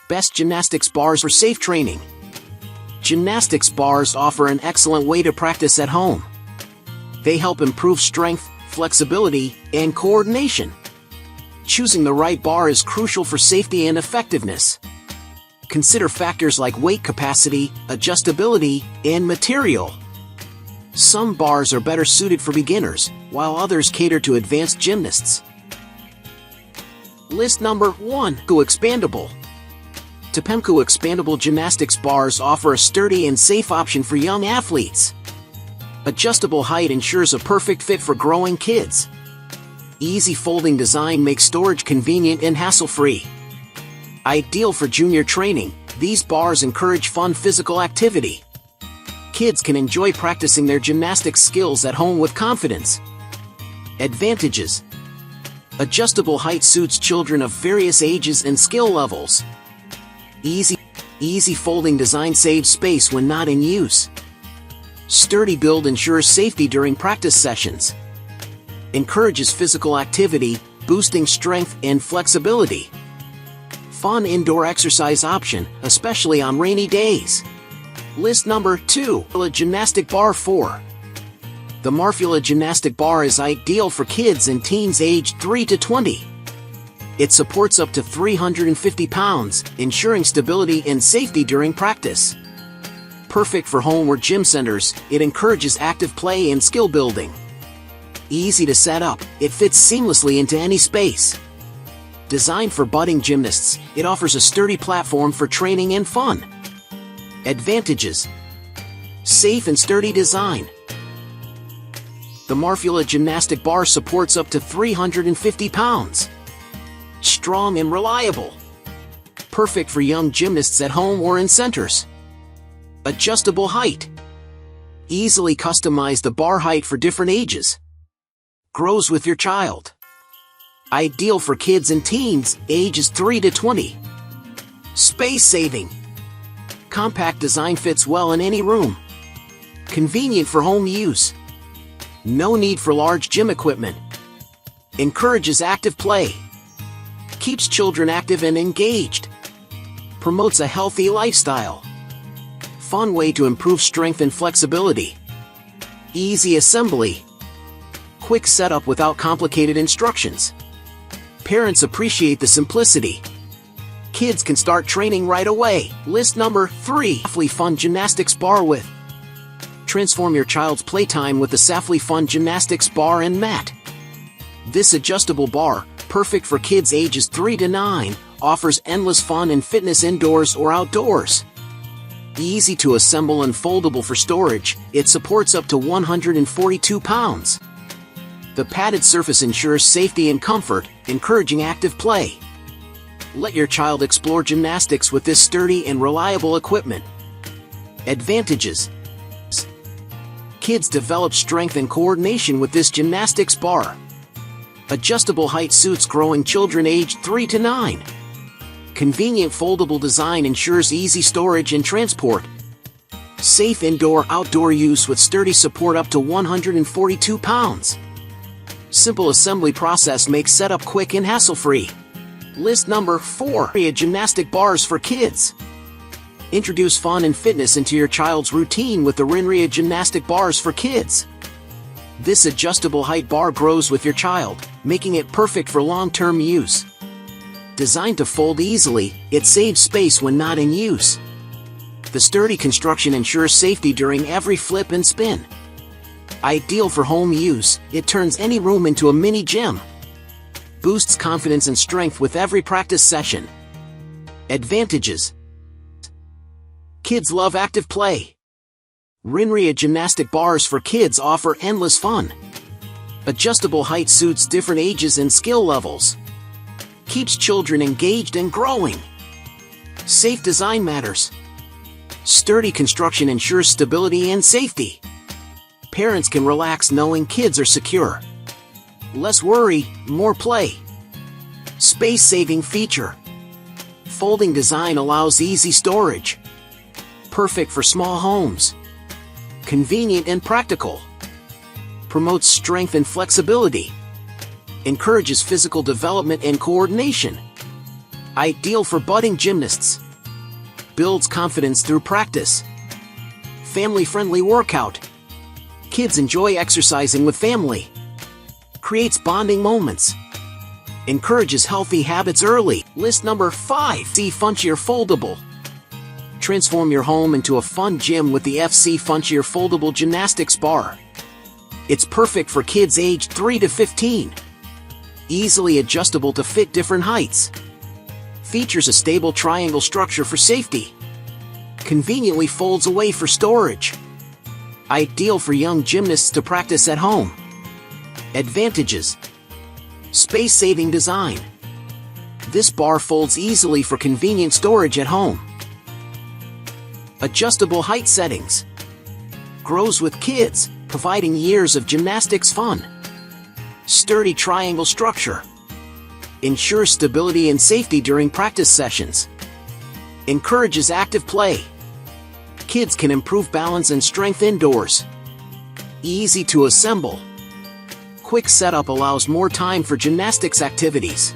Best gymnastics bars for safe training. Gymnastics bars offer an excellent way to practice at home. They help improve strength, flexibility, and coordination. Choosing the right bar is crucial for safety and effectiveness. Consider factors like weight capacity, adjustability, and material. Some bars are better suited for beginners, while others cater to advanced gymnasts. List number 1. Expandable. Topco expandable gymnastics bars offer a sturdy and safe option for young athletes. Adjustable height ensures a perfect fit for growing kids. Easy folding design makes storage convenient and hassle-free. Ideal for junior training, these bars encourage fun physical activity. Kids can enjoy practicing their gymnastics skills at home with confidence. Advantages: adjustable height suits children of various ages and skill levels. Easy folding design saves space when not in use. Sturdy build ensures safety during practice sessions. Encourages physical activity, boosting strength and flexibility. Fun indoor exercise option, especially on rainy days. List number 2. Marula Gymnastic Bar 4. The Marula Gymnastic Bar is ideal for kids and teens aged 3 to 20. It supports up to 350 pounds, ensuring stability and safety during practice. Perfect for home or gym centers, it encourages active play and skill building. Easy to set up, it fits seamlessly into any space. Designed for budding gymnasts, it offers a sturdy platform for training and fun. Advantages: safe and sturdy design. The Marula Gymnastic Bar supports up to 350 pounds. Strong and reliable. Perfect for young gymnasts at home or in centers. Adjustable height. Easily customize the bar height for different ages. Grows with your child. Ideal for kids and teens, ages 3 to 20. Space saving. Compact design fits well in any room. Convenient for home use. No need for large gym equipment. Encourages active play. Keeps children active and engaged. Promotes a healthy lifestyle. Fun way to improve strength and flexibility. Easy assembly. Quick setup without complicated instructions. Parents appreciate the simplicity. Kids can start training right away. List number 3. Safely Fun Gymnastics Bar with. Transform your child's playtime with the Safely Fun Gymnastics Bar and Mat. This adjustable bar, perfect for kids ages 3 to 9, offers endless fun and fitness indoors or outdoors. Easy to assemble and foldable for storage, it supports up to 142 pounds. The padded surface ensures safety and comfort, encouraging active play. Let your child explore gymnastics with this sturdy and reliable equipment. Advantages: kids develop strength and coordination with this gymnastics bar. Adjustable height suits growing children aged 3 to 9. Convenient foldable design ensures easy storage and transport. Safe indoor-outdoor use with sturdy support up to 142 pounds. Simple assembly process makes setup quick and hassle-free. List number 4. Renria Gymnastic Bars for Kids. Introduce fun and fitness into your child's routine with the Renria Gymnastic Bars for Kids. This adjustable height bar grows with your child, making it perfect for long-term use. Designed to fold easily, it saves space when not in use. The sturdy construction ensures safety during every flip and spin. Ideal for home use, it turns any room into a mini gym. Boosts confidence and strength with every practice session. Advantages: kids love active play. Renria Gymnastic Bars for Kids offer endless fun. Adjustable height suits different ages and skill levels. Keeps children engaged and growing. Safe design matters. Sturdy construction ensures stability and safety. Parents can relax knowing kids are secure. Less worry, more play. Space-saving feature. Folding design allows easy storage. Perfect for small homes. Convenient and practical. Promotes strength and flexibility. Encourages physical development and coordination. Ideal for budding gymnasts. Builds confidence through practice. Family-friendly workout. Kids enjoy exercising with family. Creates bonding moments. Encourages healthy habits early. List number 5. Funcher foldable. Transform your home into a fun gym with the Funcher foldable gymnastics bar. It's perfect for kids aged 3 to 15. Easily adjustable to fit different heights. Features a stable triangle structure for safety. Conveniently folds away for storage. Ideal for young gymnasts to practice at home. Advantages: space-saving design. This bar folds easily for convenient storage at home. Adjustable height settings. Grows with kids, providing years of gymnastics fun. Sturdy triangle structure. Ensures stability and safety during practice sessions. Encourages active play. Kids can improve balance and strength indoors. Easy to assemble. Quick setup allows more time for gymnastics activities.